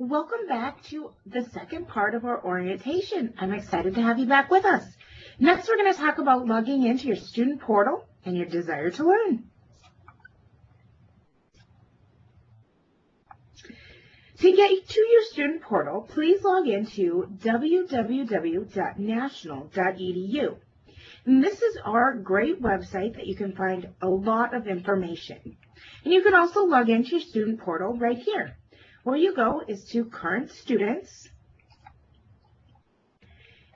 Welcome back to the second part of our orientation. I'm excited to have you back with us. Next, we're going to talk about logging into your student portal and your desire to learn. To get to your student portal, please log into www.national.edu. And this is our great website that you can find a lot of information. And you can also log into your student portal right here. Where you go is to current students,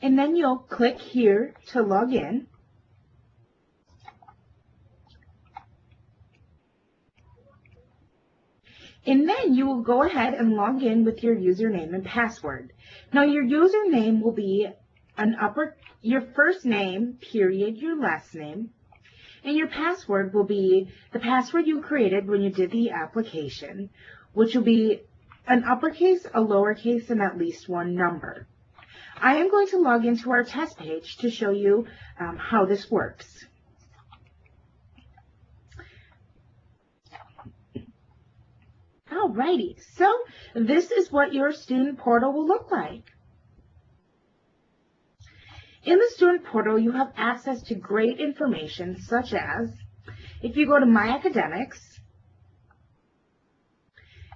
and then you'll click here to log in. And then you will go ahead and log in with your username and password. Now your username will be your first name, period, your last name, and your password will be the password you created when you did the application, which will be an uppercase, a lowercase, and at least one number. I am going to log into our test page to show you how this works. Alrighty, so this is what your student portal will look like. In the student portal, you have access to great information such as, if you go to My Academics,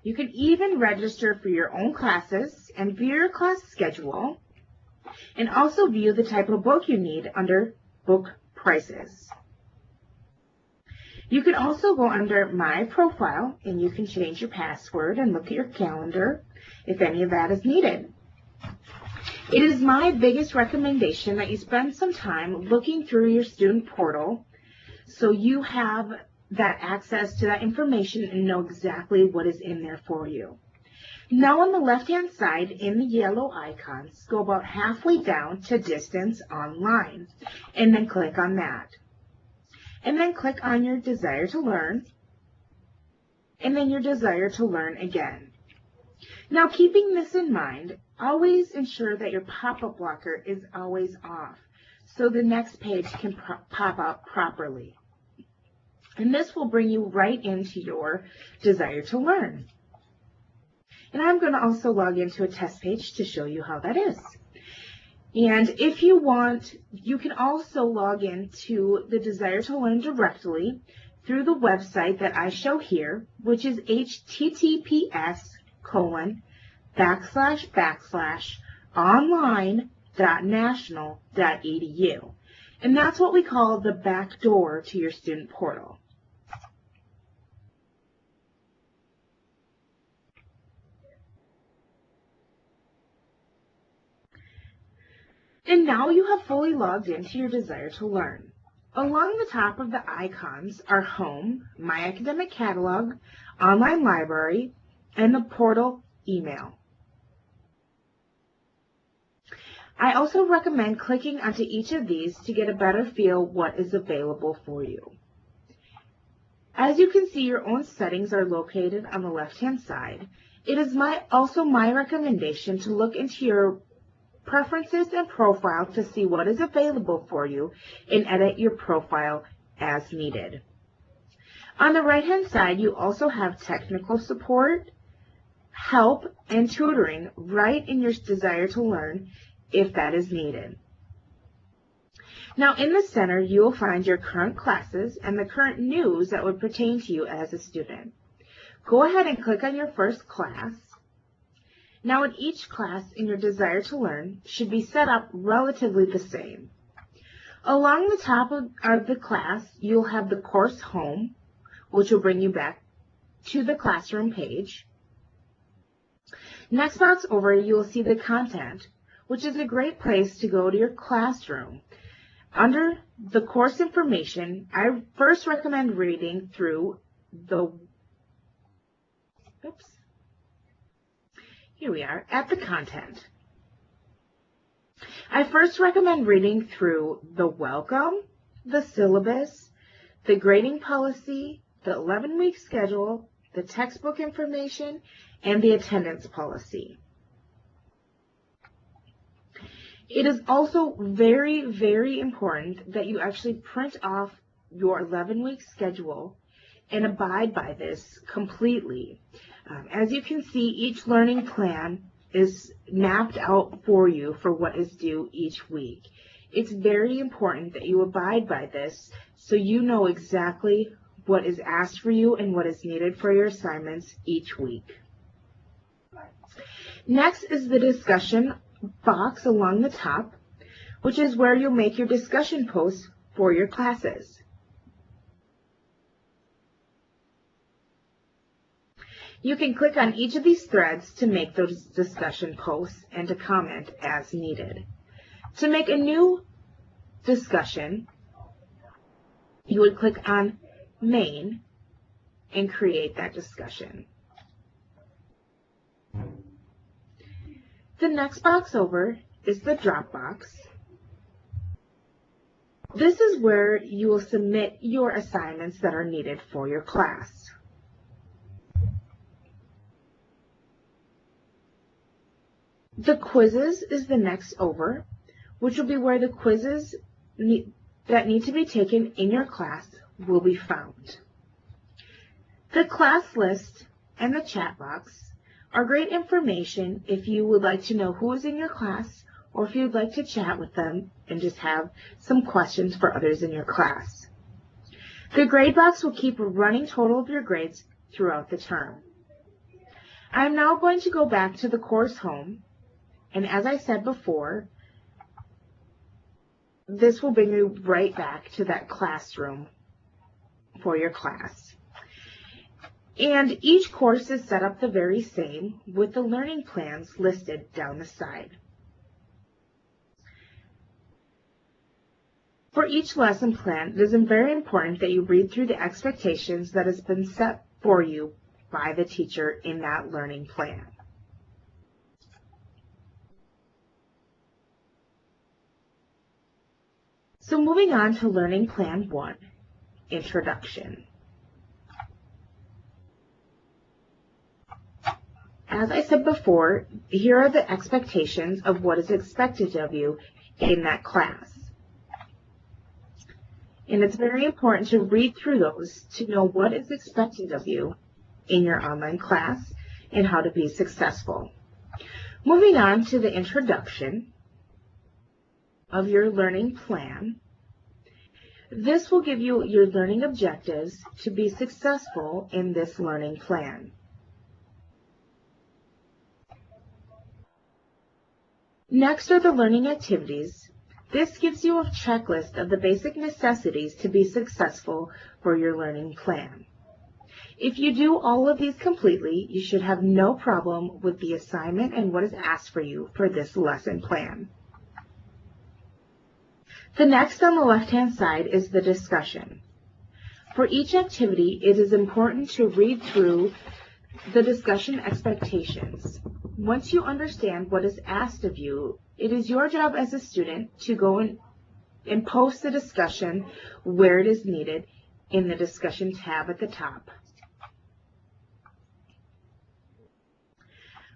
you can even register for your own classes and view your class schedule, and also view the type of book you need under book prices. You can also go under My Profile, and you can change your password and look at your calendar if any of that is needed. It is my biggest recommendation that you spend some time looking through your student portal so you have that access to that information and know exactly what is in there for you. Now on the left-hand side in the yellow icons, go about halfway down to Distance Online, and then click on that. And then click on your Desire to Learn, and then your Desire to Learn again. Now keeping this in mind, always ensure that your pop-up blocker is always off, so the next page can pop up properly. And this will bring you right into your Desire to Learn. And I'm going to also log into a test page to show you how that is. And if you want, you can also log into the Desire to Learn directly through the website that I show here, which is https://online.national.edu. And that's what we call the back door to your student portal. And now you have fully logged into your Desire to Learn. Along the top of the icons are Home, My Academic Catalog, Online Library, and the portal email. I also recommend clicking onto each of these to get a better feel what is available for you. As you can see, your own settings are located on the left-hand side. It is also my recommendation to look into your preferences and profile to see what is available for you and edit your profile as needed. On the right-hand side, you also have technical support, help, and tutoring right in your Desire to Learn if that is needed. Now in the center, you will find your current classes and the current news that would pertain to you as a student. Go ahead and click on your first class. Now in each class in your Desire to Learn should be set up relatively the same. Along the top of the class, you'll have the course home, which will bring you back to the classroom page. Next box over, you will see the content, which is a great place to go to your classroom. Under the course information, I first recommend reading through here we are at the content. I first recommend reading through the welcome, the syllabus, the grading policy, the 11-week schedule, the textbook information, and the attendance policy. It is also very, very important that you actually print off your 11-week schedule and abide by this completely. As you can see, each learning plan is mapped out for you for what is due each week. It's very important that you abide by this so you know exactly what is asked for you and what is needed for your assignments each week. Next is the discussion box along the top, which is where you'll make your discussion posts for your classes. You can click on each of these threads to make those discussion posts and to comment as needed. To make a new discussion, you would click on Main and create that discussion. The next box over is the drop box. This is where you will submit your assignments that are needed for your class. The quizzes is the next over, which will be where the quizzes that need to be taken in your class will be found. The class list and the chat box are great information if you would like to know who is in your class or if you would like to chat with them and just have some questions for others in your class. The grade box will keep a running total of your grades throughout the term. I'm now going to go back to the course home, and as I said before, this will bring you right back to that classroom for your class. And each course is set up the very same with the learning plans listed down the side. For each lesson plan, it is very important that you read through the expectations that has been set for you by the teacher in that learning plan. So moving on to Learning Plan 1, Introduction. As I said before, here are the expectations of what is expected of you in that class. And it's very important to read through those to know what is expected of you in your online class and how to be successful. Moving on to the introduction of your learning plan. This will give you your learning objectives to be successful in this learning plan. Next are the learning activities. This gives you a checklist of the basic necessities to be successful for your learning plan. If you do all of these completely, you should have no problem with the assignment and what is asked for you for this lesson plan. The next on the left-hand side is the discussion. For each activity, it is important to read through the discussion expectations. Once you understand what is asked of you, it is your job as a student to go and post the discussion where it is needed in the discussion tab at the top.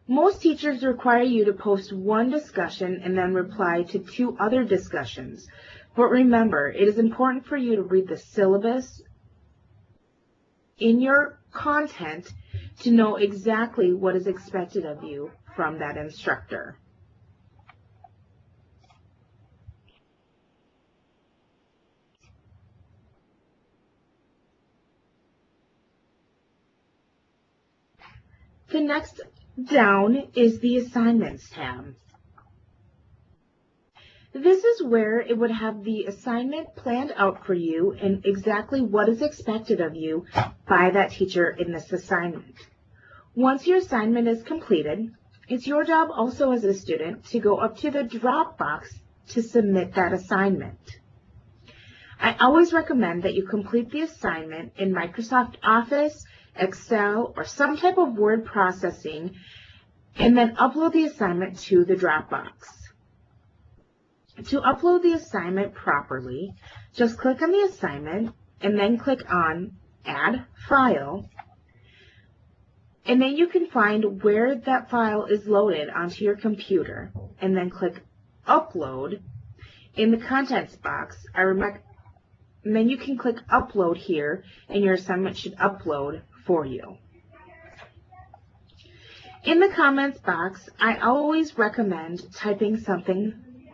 Most teachers require you to post one discussion and then reply to 2 other discussions. But remember, it is important for you to read the syllabus in your content to know exactly what is expected of you from that instructor. The next down is the Assignments tab. This is where it would have the assignment planned out for you and exactly what is expected of you by that teacher in this assignment. Once your assignment is completed, it's your job also as a student to go up to the drop box to submit that assignment. I always recommend that you complete the assignment in Microsoft Office, Excel, or some type of word processing, and then upload the assignment to the Dropbox. To upload the assignment properly, just click on the assignment and then click on Add File, and then you can find where that file is loaded onto your computer, and then click Upload. In the contents box, and then you can click Upload here, and your assignment should upload for you. In the comments box, I always recommend typing something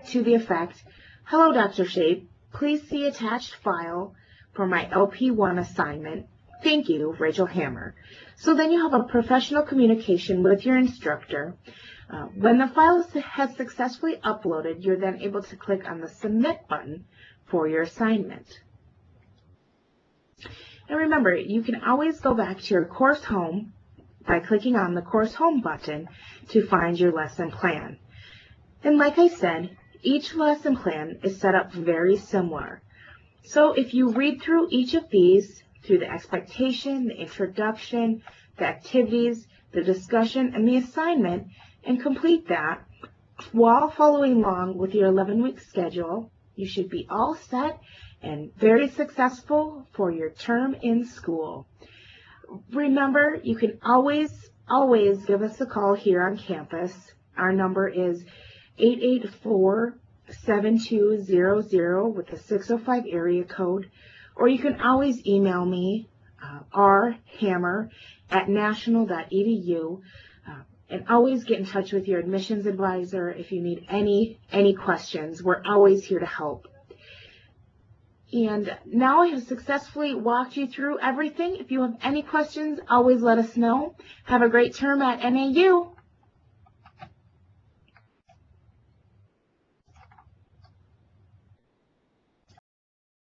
to the effect, "Hello, Dr. Shape. Please see attached file for my LP1 assignment. Thank you, Rachel Hammer." So then you have a professional communication with your instructor. When the file has successfully uploaded, you're then able to click on the Submit button for your assignment. And remember, you can always go back to your course home by clicking on the Course Home button to find your lesson plan. And like I said, each lesson plan is set up very similar. So if you read through each of these, through the expectation, the introduction, the activities, the discussion, and the assignment, and complete that while following along with your 11-week schedule, you should be all set and very successful for your term in school. Remember, you can always give us a call here on campus. Our number is 884-7200 with a 605 area code, or you can always email me, rhammer@national.edu, and always get in touch with your admissions advisor if you need any questions. We're always here to help. And now I have successfully walked you through everything. If you have any questions, always let us know. Have a great term at NAU.